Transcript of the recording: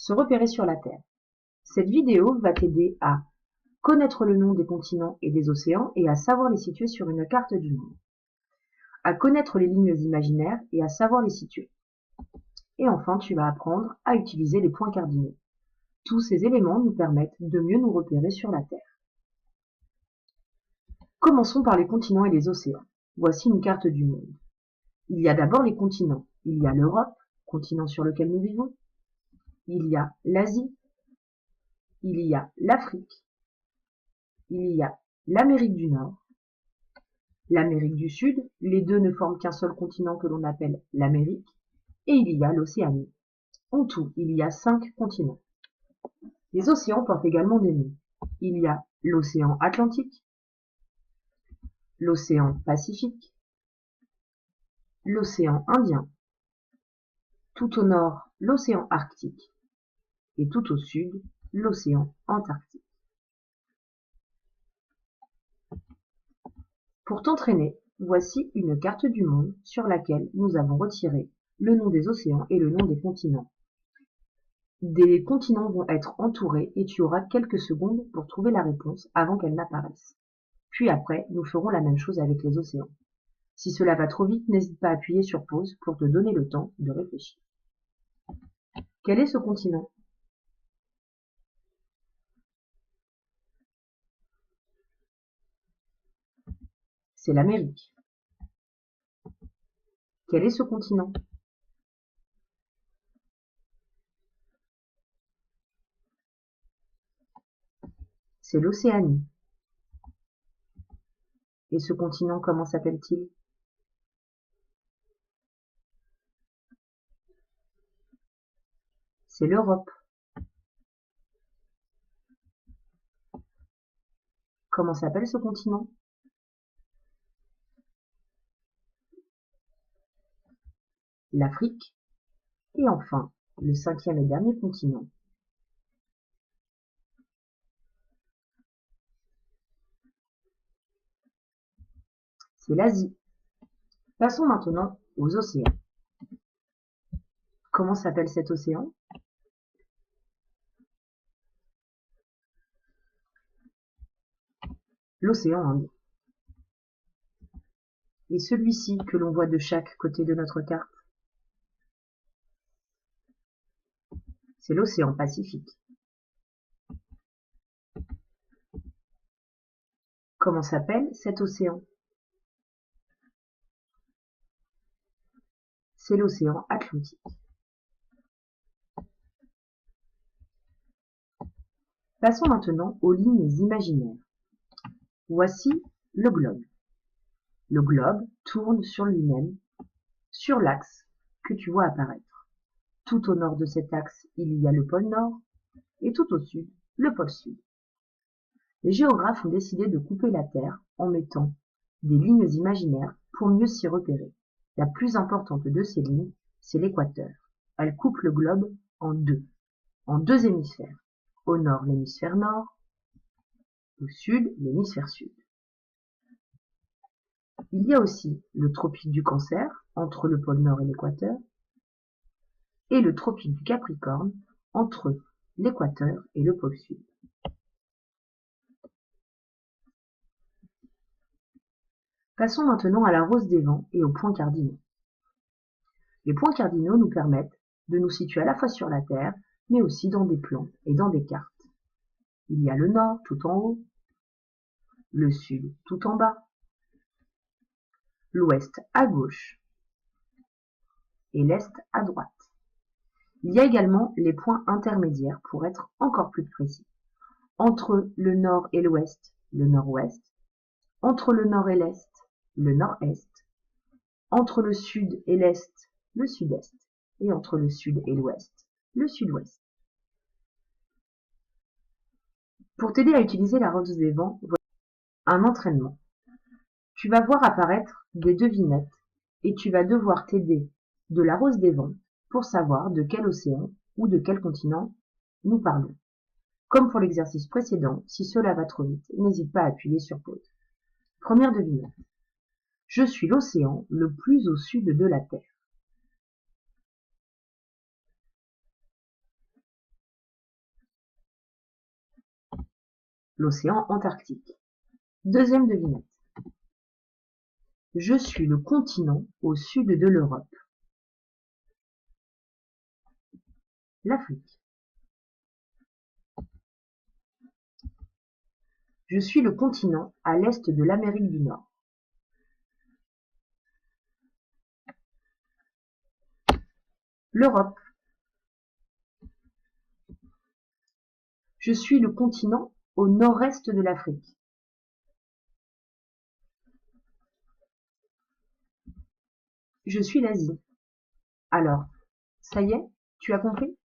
Se repérer sur la Terre. Cette vidéo va t'aider à connaître le nom des continents et des océans et à savoir les situer sur une carte du monde. À connaître les lignes imaginaires et à savoir les situer. Et enfin, tu vas apprendre à utiliser les points cardinaux. Tous ces éléments nous permettent de mieux nous repérer sur la Terre. Commençons par les continents et les océans. Voici une carte du monde. Il y a d'abord les continents. Il y a l'Europe, continent sur lequel nous vivons. Il y a l'Asie. Il y a l'Afrique. Il y a l'Amérique du Nord. L'Amérique du Sud. Les deux ne forment qu'un seul continent que l'on appelle l'Amérique. Et il y a l'Océanie. En tout, il y a 5 continents. Les océans portent également des noms. Il y a l'océan Atlantique, l'océan Pacifique, l'océan Indien, tout au nord l'océan Arctique et tout au sud l'océan Antarctique. Pour t'entraîner, voici une carte du monde sur laquelle nous avons retiré le nom des océans et le nom des continents. Des continents vont être entourés et tu auras quelques secondes pour trouver la réponse avant qu'elle n'apparaisse. Puis après, nous ferons la même chose avec les océans. Si cela va trop vite, n'hésite pas à appuyer sur pause pour te donner le temps de réfléchir. Quel est ce continent? C'est l'Amérique. Quel est ce continent? C'est l'Océanie. Et ce continent, comment s'appelle-t-il? C'est l'Europe. Comment s'appelle ce continent? L'Afrique. Et enfin, le 5e et dernier continent. C'est l'Asie. Passons maintenant aux océans. Comment s'appelle cet océan? L'océan Indien. Et celui-ci que l'on voit de chaque côté de notre carte? C'est l'océan Pacifique. Comment s'appelle cet océan? C'est l'océan Atlantique. Passons maintenant aux lignes imaginaires. Voici le globe. Le globe tourne sur lui-même, sur l'axe que tu vois apparaître. Tout au nord de cet axe, il y a le pôle Nord et tout au sud, le pôle Sud. Les géographes ont décidé de couper la Terre en mettant des lignes imaginaires pour mieux s'y repérer. La plus importante de ces lignes, c'est l'équateur. Elle coupe le globe en deux hémisphères. Au nord, l'hémisphère nord, au sud, l'hémisphère sud. Il y a aussi le tropique du Cancer, entre le pôle Nord et l'équateur, et le tropique du Capricorne, entre l'équateur et le pôle Sud. Passons maintenant à la rose des vents et aux points cardinaux. Les points cardinaux nous permettent de nous situer à la fois sur la Terre, mais aussi dans des plans et dans des cartes. Il y a le Nord tout en haut, le Sud tout en bas, l'Ouest à gauche et l'Est à droite. Il y a également les points intermédiaires pour être encore plus précis. Entre le Nord et l'Ouest, le Nord-Ouest. Entre le Nord et l'Est, le Nord-Est. Entre le Sud et l'Est, le Sud-Est. Et entre le Sud et l'Ouest, le Sud-Ouest. Pour t'aider à utiliser la rose des vents, voilà un entraînement. Tu vas voir apparaître des devinettes et tu vas devoir t'aider de la rose des vents pour savoir de quel océan ou de quel continent nous parlons. Comme pour l'exercice précédent, si cela va trop vite, n'hésite pas à appuyer sur pause. Première devinette. Je suis l'océan le plus au sud de la Terre. l'océan Antarctique. Deuxième devinette. Je suis le continent au sud de l'Europe. L'Afrique. Je suis le continent à l'est de l'Amérique du Nord. L'Europe. Je suis le continent au nord-est de l'Afrique. Je suis l'Asie. Alors, ça y est, tu as compris?